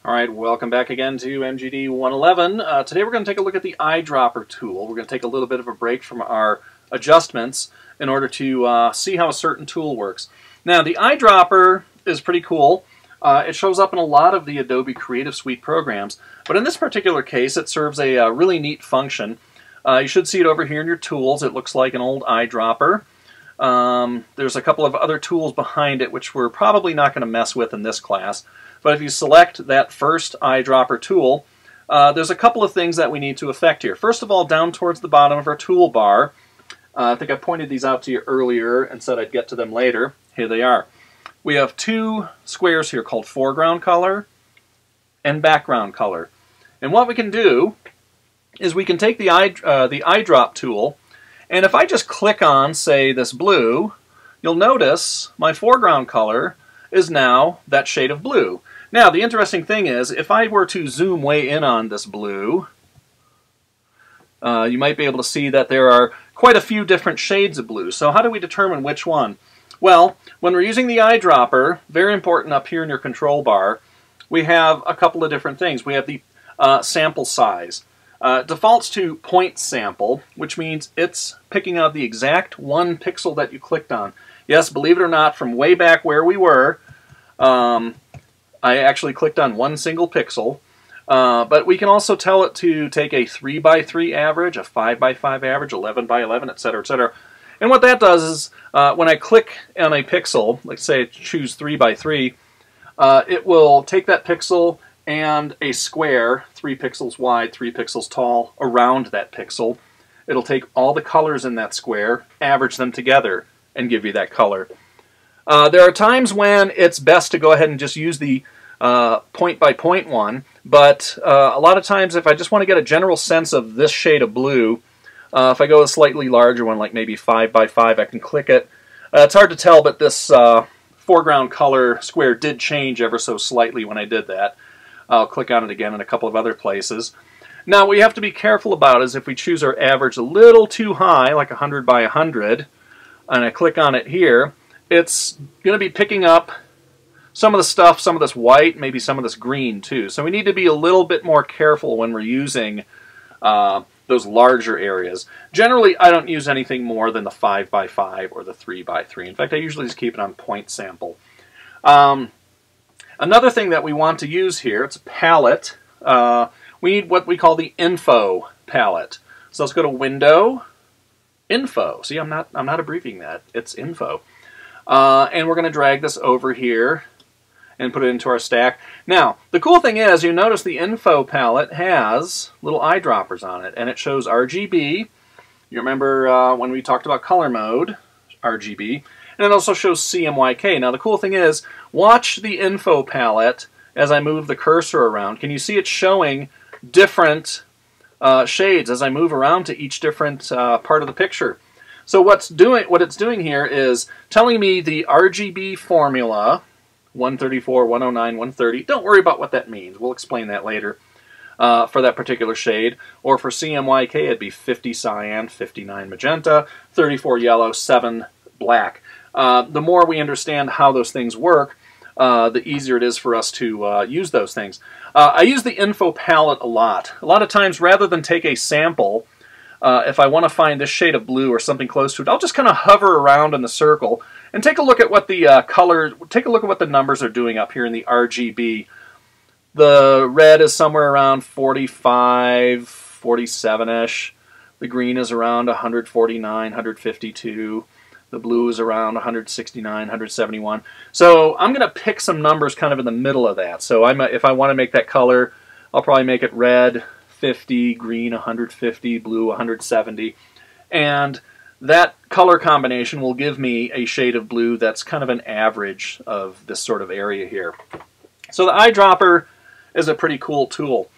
Alright, welcome back again to MGD 111. Today we're going to take a look at the Eyedropper tool. We're going to take a little bit of a break from our adjustments in order to see how a certain tool works. Now, the Eyedropper is pretty cool. It shows up in a lot of the Adobe Creative Suite programs, but in this particular case it serves a really neat function. You should see it over here in your tools. It looks like an old eyedropper. There's a couple of other tools behind it which we're probably not going to mess with in this class. But if you select that first eyedropper tool, there's a couple of things that we need to affect here. First of all, down towards the bottom of our toolbar, I think I pointed these out to you earlier and said I'd get to them later. Here they are. We have two squares here called foreground color and background color. And what we can do is we can take the eyedrop tool, and if I just click on, say, this blue, you'll notice my foreground color is now that shade of blue. Now, the interesting thing is, if I were to zoom way in on this blue, you might be able to see that there are quite a few different shades of blue. So how do we determine which one? Well, when we're using the eyedropper, very important up here in your control bar, we have a couple of different things. We have the sample size. Defaults to point sample, which means it's picking out the exact one pixel that you clicked on. Yes, believe it or not, from way back where we were, I actually clicked on one single pixel, but we can also tell it to take a 3 by 3 average, a 5 by 5 average, 11 by 11, etc., etc. And what that does is, when I click on a pixel, let's say I choose 3 by 3, it will take that pixel and a square, 3 pixels wide, 3 pixels tall, around that pixel. It'll take all the colors in that square, average them together, and give you that color. There are times when it's best to go ahead and just use the point by point one, but a lot of times if I just want to get a general sense of this shade of blue, if I go a slightly larger one, like maybe 5 by 5, I can click it. It's hard to tell, but this foreground color square did change ever so slightly when I did that. I'll click on it again in a couple of other places. Now, what we have to be careful about is if we choose our average a little too high, like 100 by 100, and I click on it here, it's going to be picking up some of the stuff, some of this white, maybe some of this green too. So we need to be a little bit more careful when we're using those larger areas. Generally, I don't use anything more than the 5 by 5 or the 3 by 3. In fact, I usually just keep it on point sample. Another thing that we want to use here, it's a palette. We need what we call the info palette. So let's go to Window, Info. See, I'm not abbreviating that. It's info. And we're going to drag this over here and put it into our stack. Now, the cool thing is, you notice the info palette has little eyedroppers on it, and it shows RGB. You remember when we talked about color mode, RGB, and it also shows CMYK. Now, the cool thing is, watch the info palette as I move the cursor around. Can you see it showing different shades as I move around to each different part of the picture? So what it's doing here is telling me the RGB formula, 134, 109, 130. Don't worry about what that means. We'll explain that later for that particular shade. Or for CMYK, it'd be 50 cyan, 59 magenta, 34 yellow, 7 black. The more we understand how those things work, the easier it is for us to use those things. I use the info palette a lot. A lot of times, rather than take a sample, if I want to find this shade of blue or something close to it, I'll just kind of hover around in the circle and take a look at what the take a look at what the numbers are doing up here in the RGB. The red is somewhere around 45, 47-ish. The green is around 149, 152. The blue is around 169, 171. So I'm going to pick some numbers kind of in the middle of that. So if I want to make that color, I'll probably make it red 50, green 150, blue 170. And that color combination will give me a shade of blue that's kind of an average of this sort of area here. So the eyedropper is a pretty cool tool.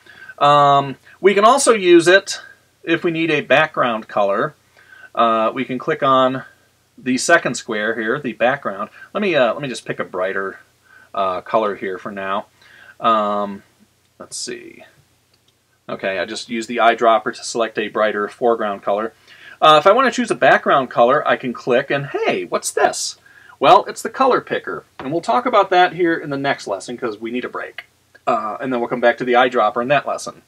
We can also use it if we need a background color. We can click on the second square here, the background. Let me just pick a brighter color here for now. Let's see. Okay, I just used the eyedropper to select a brighter foreground color. If I want to choose a background color, I can click and hey, what's this? Well, it's the color picker, and we'll talk about that here in the next lesson because we need a break. And then we'll come back to the eyedropper in that lesson.